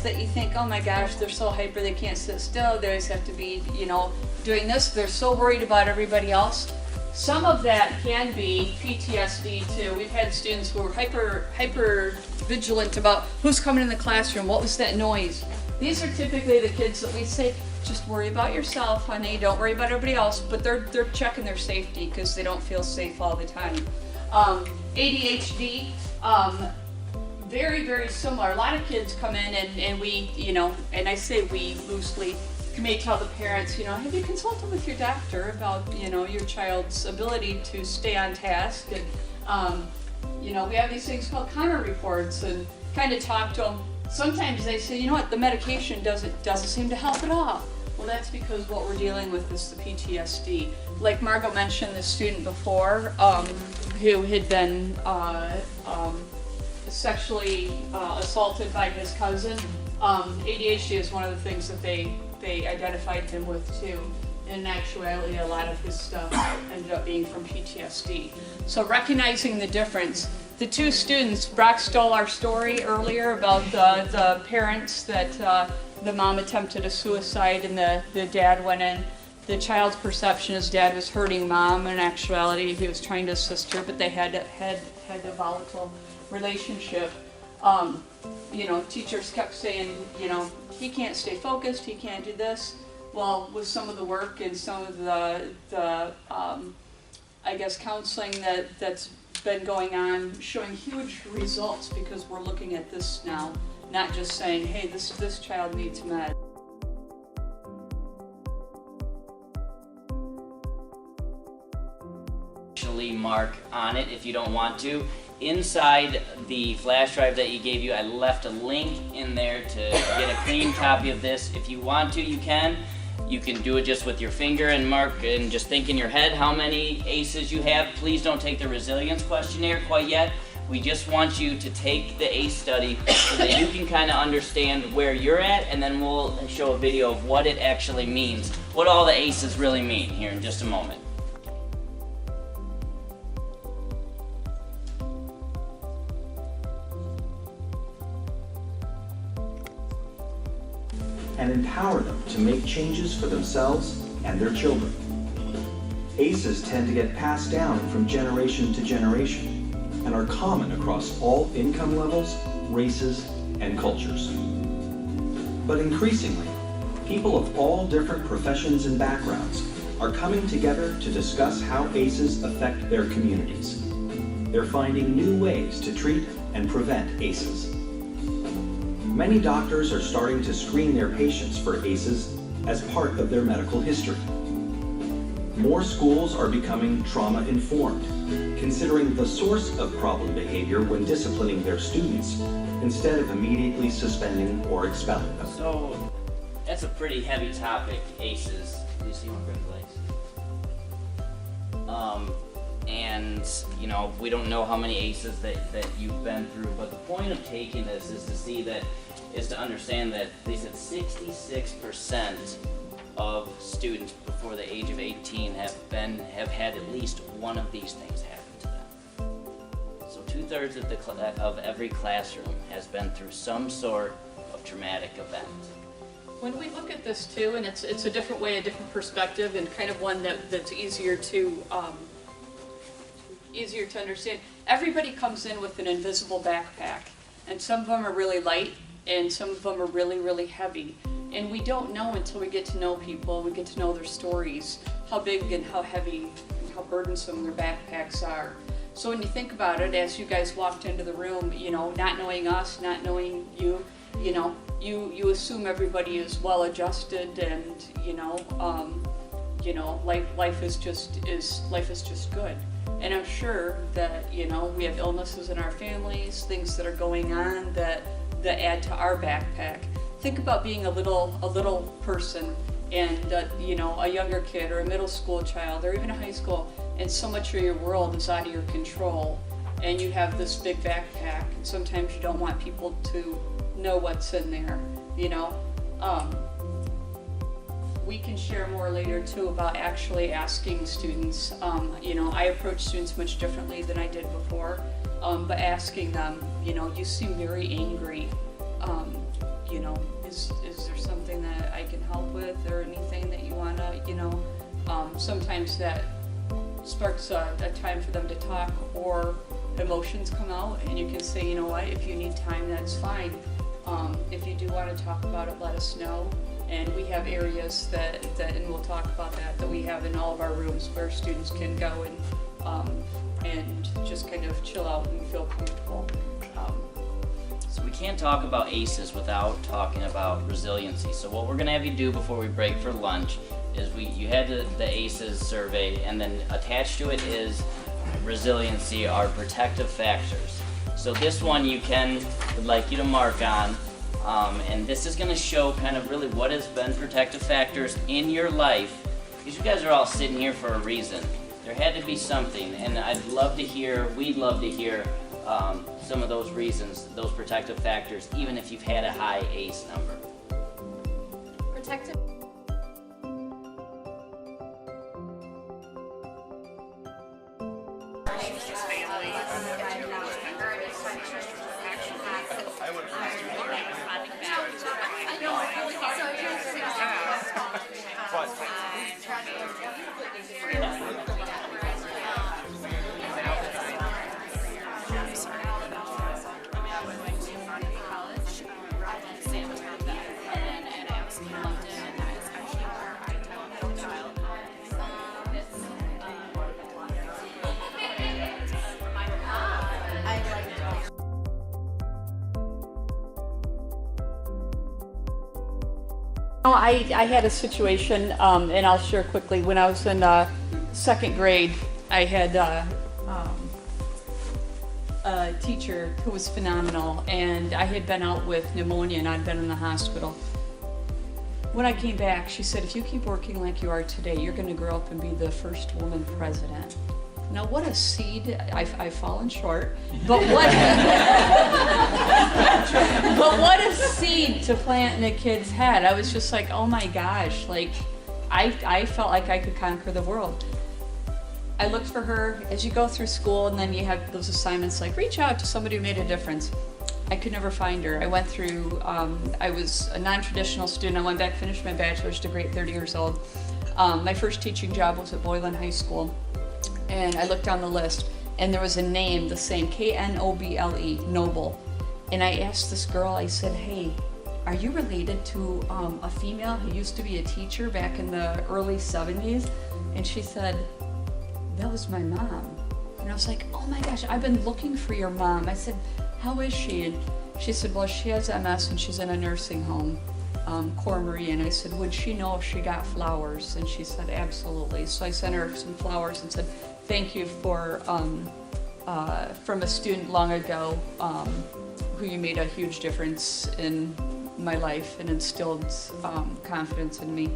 that you think, oh my gosh, they're so hyper, they can't sit still, they always have to be, doing this, they're so worried about everybody else. Some of that can be PTSD too. We've had students who are hyper vigilant about who's coming in the classroom, what was that noise. These are typically the kids that we say, just worry about yourself, honey, don't worry about everybody else, but they're checking their safety because they don't feel safe all the time. ADHD, very, very similar. A lot of kids come in and we, and I say we loosely, may tell the parents, have you consulted with your doctor about, your child's ability to stay on task? And, we have these things called counter reports and kind of talk to them. Sometimes they say, the medication doesn't seem to help at all. Well, that's because what we're dealing with is the PTSD. Like Margot mentioned, the student before who had been sexually assaulted by his cousin. ADHD is one of the things that they identified him with too. In actuality, a lot of his stuff ended up being from PTSD. So recognizing the difference. The two students, Brock stole our story earlier about the parents that the mom attempted a suicide and the dad went in. The child's perception is dad was hurting mom. In actuality, he was trying to assist her, but they had a volatile relationship. Teachers kept saying, he can't stay focused, he can't do this. Well, with some of the work and some of the counseling that's been going on, showing huge results because we're looking at this now, not just saying, hey, this child needs med. Mark on it if you don't want to. Inside the flash drive that you gave you, I left a link in there to get a clean copy of this. If you want to, you can. You can do it just with your finger and mark and just think in your head how many ACEs you have. Please don't take the resilience questionnaire quite yet. We just want you to take the ACE study so that you can kind of understand where you're at, and then we'll show a video of what it actually means, what all the ACEs really mean here in just a moment. And empower them to make changes for themselves and their children. ACEs tend to get passed down from generation to generation and are common across all income levels, races, and cultures. But increasingly, people of all different professions and backgrounds are coming together to discuss how ACEs affect their communities. They're finding new ways to treat and prevent ACEs. Many doctors are starting to screen their patients for ACEs as part of their medical history. More schools are becoming trauma-informed, considering the source of problem behavior when disciplining their students, instead of immediately suspending or expelling them. So, that's a pretty heavy topic, ACEs. Do you see my green legs? And, we don't know how many ACEs that you've been through, but the point of taking this is to understand that they said 66% of students before the age of 18 have had at least one of these things happen to them. So 2/3 of every classroom has been through some sort of traumatic event. When we look at this too, and it's a different way, a different perspective, and kind of one that's easier to understand. Everybody comes in with an invisible backpack, and some of them are really light, and some of them are really, really heavy. And we don't know until we get to know people, we get to know their stories, how big and how heavy and how burdensome their backpacks are. So when you think about it, as you guys walked into the room, not knowing us, not knowing you, you assume everybody is well adjusted and, life is just good. And I'm sure that, we have illnesses in our families, things that are going on that add to our backpack. Think about being a little person and, a younger kid or a middle school child or even a high school, and so much of your world is out of your control. And you have this big backpack, and sometimes you don't want people to know what's in there, We can share more later too about actually asking students. I approach students much differently than I did before, but asking them, you seem very angry. you know, is there something that I can help with or anything that you wanna, you know, sometimes that sparks a time for them to talk, or emotions come out and you can say, you know what, if you need time, that's fine. If you do want to talk about it, let us know. And we have areas that and we'll talk about that we have in all of our rooms where students can go and just kind of chill out and feel comfortable. So we can't talk about ACEs without talking about resiliency. So what we're gonna have you do before we break for lunch is you had the ACEs survey, and then attached to it is resiliency, our protective factors. So this one would like you to mark on, and this is gonna show kind of really what has been protective factors in your life, because you guys are all sitting here for a reason. There had to be something, and we'd love to hear some of those reasons, those protective factors, even if you've had a high ACE number. Protective. I had a situation, and I'll share quickly. When I was in second grade, I had a teacher who was phenomenal, and I had been out with pneumonia and I'd been in the hospital. When I came back, she said, if you keep working like you are today, you're going to grow up and be the first woman president. Now, what a seed. I've fallen short, but what but what a seed to plant in a kid's head. I was just like, oh my gosh, like I felt like I could conquer the world. I looked for her as you go through school, and then you have those assignments like reach out to somebody who made a difference. I could never find her. I went through, I was a non-traditional student. I went back, finished my bachelor's degree at 30 years old. My first teaching job was at Boylan High School. And I looked down the list, and there was a name, the same, Knoble, Noble. And I asked this girl, I said, hey, are you related to a female who used to be a teacher back in the early 70s? And she said, that was my mom. And I was like, oh my gosh, I've been looking for your mom. I said, how is she? And she said, well, she has MS and she's in a nursing home, Cor Marie. And I said, would she know if she got flowers? And she said, absolutely. So I sent her some flowers and said, thank you for, from a student long ago, who you made a huge difference in my life and instilled confidence in me.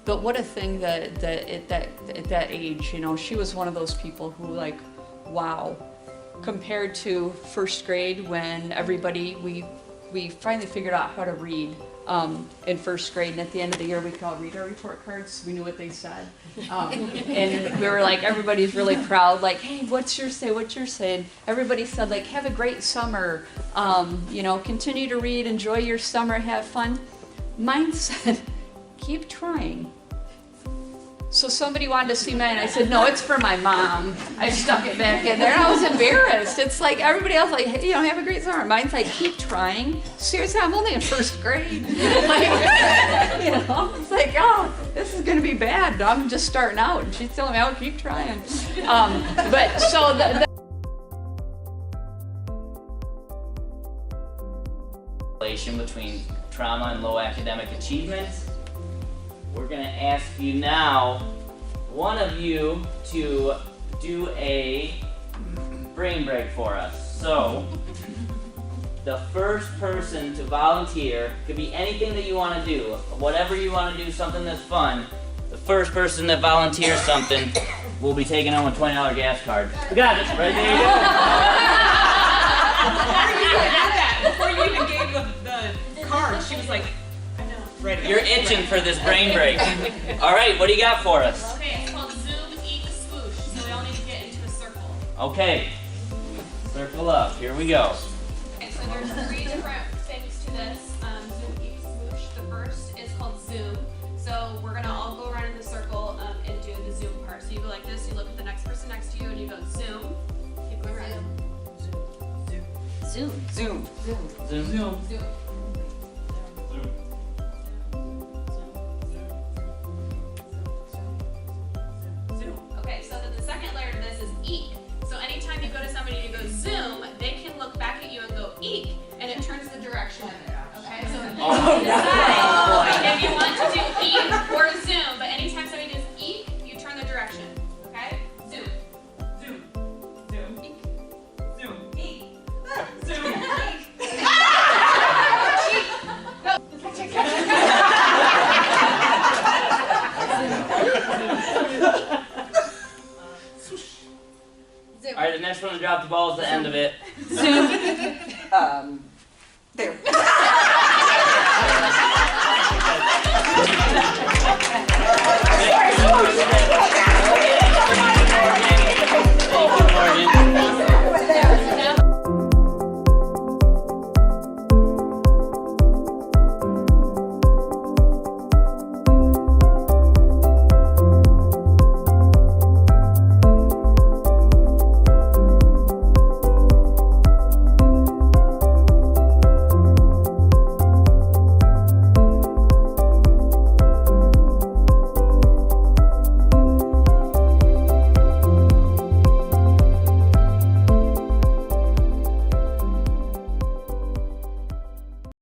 But what a thing that at that age, you know, she was one of those people who like, wow, compared to first grade when everybody, we finally figured out how to read in first grade, and at the end of the year we could all read our report cards. We knew what they said, and we were like, everybody's really proud, like, hey, what's your say, what's your say? And everybody said like, have a great summer, you know, continue to read, enjoy your summer, have fun. Mine said, keep trying. So somebody wanted to see mine, and I said, no, it's for my mom. I stuck it back in there, and I was embarrassed. It's like everybody else, like, hey, you know, have a great summer. Mine's like, keep trying. Seriously, I'm only in first grade. Like, you know, it's like, oh, this is gonna be bad. I'm just starting out, and she's telling me, oh, keep trying. But so the Relation between trauma and low academic achievement. We're going to ask you now, one of you, to do a brain break for us. So, the first person to volunteer, could be anything that you want to do, whatever you want to do, something that's fun. The first person that volunteers something will be taking home a $20 gas card. We got it, right there you go. Before you even gave the card, she was like, ready. You're itching for this brain break. All right, what do you got for us? Okay, it's called Zoom, Eat, Swoosh. So we all need to get into a circle. Okay, circle up. Here we go. Okay, so there's 3 different things to this. Zoom. So we're gonna all go around in the circle and do the Zoom part. So you go like this, you look at the next person next to you, and you go Zoom. Keep going around. Zoom. Zoom. Zoom. Zoom. Okay, so then the second layer to this is eek. So anytime you go to somebody and you go Zoom, they can look back at you and go eek, and it turns the direction of it. Okay, so you can decide if you want to do eek or Zoom, but anytime somebody does eek, you turn the direction. Okay? Zoom. Zoom. Zoom. Eek. Zoom. Eek. Zoom. Zoom. All right, the next one to drop the ball is the end of it. There.